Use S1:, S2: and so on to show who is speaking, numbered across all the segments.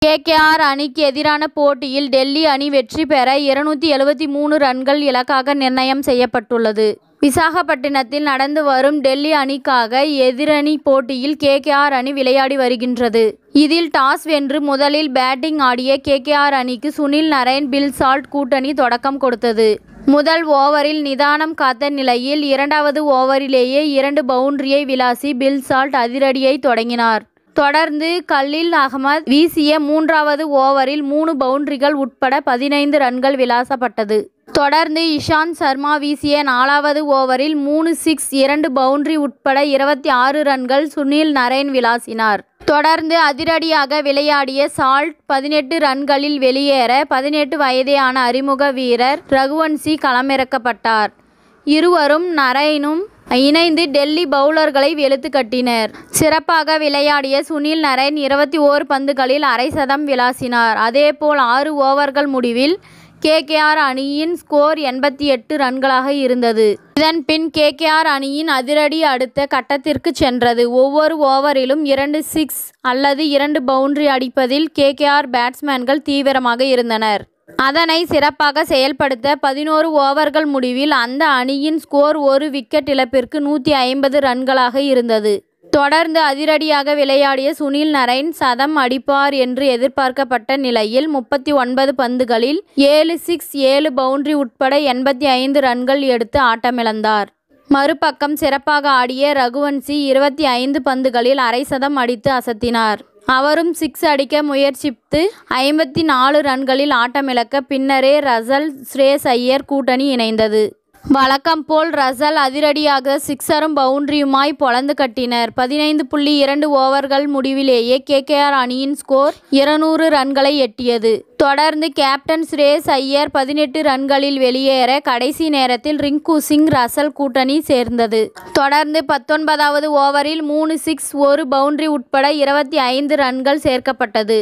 S1: KKR அணிக்கு எதிரான போட்டியில் டெல்லி அணி வெற்றி பெற 273 ரன்கள் இலக்காக நிர்ணயம் செய்யப்பட்டுள்ளது. விசாகப்பட்டினத்தில் நடந்து வரும் டெல்லி அணிக்காக எதிரணி போட்டியில் கேகேஆர் அணி விளையாடி வருகின்றது. இதில் டாஸ் வென்று முதலில் பேட்டிங் ஆடிய கேகேஆர் அணிக்கு சுனில் நரைன், பில் சால்ட் கூட்டணி தொடக்கம் கொடுத்தது. முதல் ஓவரில் நிதானம் காத்த நிலையில் இரண்டாவது ஓவரிலேயே 2 பவுண்டரியை விளாசி பில் சால்ட் அதிரடியை தொடங்கினார். தொடர்ந்து கலீல் அகமது வீசிய 3வது ஓவரில் 3 பவுண்டரிகள் உட்பட 15 ரன்கள் விளாசப்பட்டது. தொடர்ந்து இஷாந்த் சர்மா வீசிய 4வது ஓவரில் 3 சிக்ஸ், 2 பவுண்டரி உட்பட 26 ரன்கள் சுனில் நரைன் விளாசினார். தொடர்ந்து அதிரடியாக விளையாடிய சால்ட் 18 ரன்களில் வெளியேற 18 வயதேயான அறிமுக வீரர் ரகுவன்சி களமிறக்கப்பட்டார். இருவரும் நரைனும் இணைந்து டெல்லி பவுலர்களை வெளுத்து கட்டினர். சிறப்பாக விளையாடிய சுனில் நரைன் 21 பந்துகளில் அரை சதம் விளாசினார். அதேபோல் 6 ஓவர்கள் முடிவில் கேகேஆர் அணியின் ஸ்கோர் 88 ரன்களாக இருந்தது. இதன் பின் கேகேஆர் அணியின் அதிரடி அடுத்த கட்டத்திற்கு சென்றது. ஒவ்வொரு ஓவரிலும் 2 சிக்ஸ் அல்லது 2 பவுண்டரி அடிப்பதில் கேகேஆர் பேட்ஸ்மேன்கள் தீவிரமாக இருந்தனர். அதனை சிறப்பாக செயல்படுத்த 11 ஓவர்கள் முடிவில் அந்த அணியின் ஸ்கோர் 1 விக்கெட் இழப்பிற்கு 150 ரன்களாக இருந்தது. தொடர்ந்து அதிரடியாக விளையாடிய சுனில் நரைன் சதம் அடிப்பார் என்று எதிர்பார்க்கப்பட்ட நிலையில் 39 பந்துகளில் 7 சிக்ஸ், 7 பவுண்டரி உட்பட 85 ரன்கள் எடுத்து ஆட்டமிழந்தார். மறுபக்கம் சிறப்பாக ஆடிய ரகுவன்சி 25 பந்துகளில் அரை சதம் அடித்து அசத்தினார். அவரும் சிக்ஸ் அடிக்க முயற்சித்து 54 ரன்களில் ஆட்டமிழக்க பின்னரே ரசல், ஸ்ரேயஸ் ஐயர் கூட்டணி இணைந்தது. வழக்கம் போல் ரசல் அதிரடியாக சிக்ஸரும் பவுண்டரியுமாய் பொளந்து கட்டினர். 15.2 ஓவர்கள் முடிவிலேயே கேகேஆர் அணியின் ஸ்கோர் 200 ரன்களை எட்டியது. தொடர்ந்து கேப்டன் ஸ்ரேயஸ் ஐயர் 18 ரன்களில் வெளியேற கடைசி நேரத்தில் ரிங்கு சிங், ரசல் கூட்டணி சேர்ந்தது. தொடர்ந்து 19வது ஓவரில் 3 சிக்ஸ், 1 பவுண்டரி உட்பட 25 ரன்கள் சேர்க்கப்பட்டது.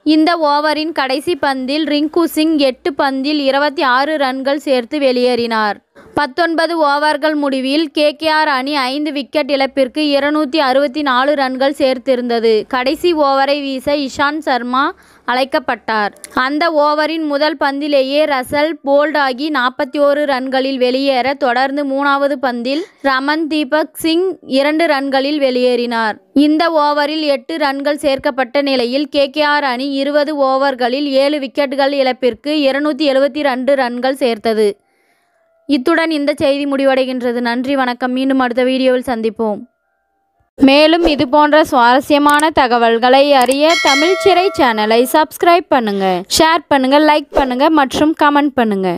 S1: இந்த ஓவரின் கடைசி பந்தில் ரிங்கு சிங் 8 பந்தில் 26 ரன்கள் சேர்த்து வெளியேறினார். 19 ஓவர்கள் முடிவில் கேகேஆர் அணி 5 விக்கெட் இழப்பிற்கு 264 ரன்கள் சேர்த்திருந்தது. கடைசி ஓவரை வீச இஷாந்த் சர்மா அழைக்கப்பட்டார். அந்த ஓவரின் முதல் பந்திலேயே ரசல் போல்டாகி 41 ரன்களில் வெளியேற தொடர்ந்து 3வது பந்தில் ரமன்தீப் சிங் 2 ரன்களில் வெளியேறினார். இந்த ஓவரில் 8 ரன்கள் சேர்க்கப்பட்ட நிலையில் கேகேஆர் அணி 20 ஓவர்களில் 7 விக்கெட்டுகள் இழப்பிற்கு 272 ரன்கள் சேர்த்தது. இத்துடன் இந்த செய்தி முடிவடைகின்றது. நன்றி, வணக்கம். மீண்டும் அடுத்த வீடியோவில் சந்திப்போம். மேலும் இது போன்ற சுவாரஸ்யமான தகவல்களை அறிய தமிழ் சிறை சேனலை சப்ஸ்கிரைப் பண்ணுங்க, ஷேர் பண்ணுங்க, லைக் பண்ணுங்க மற்றும் கமெண்ட் பண்ணுங்க.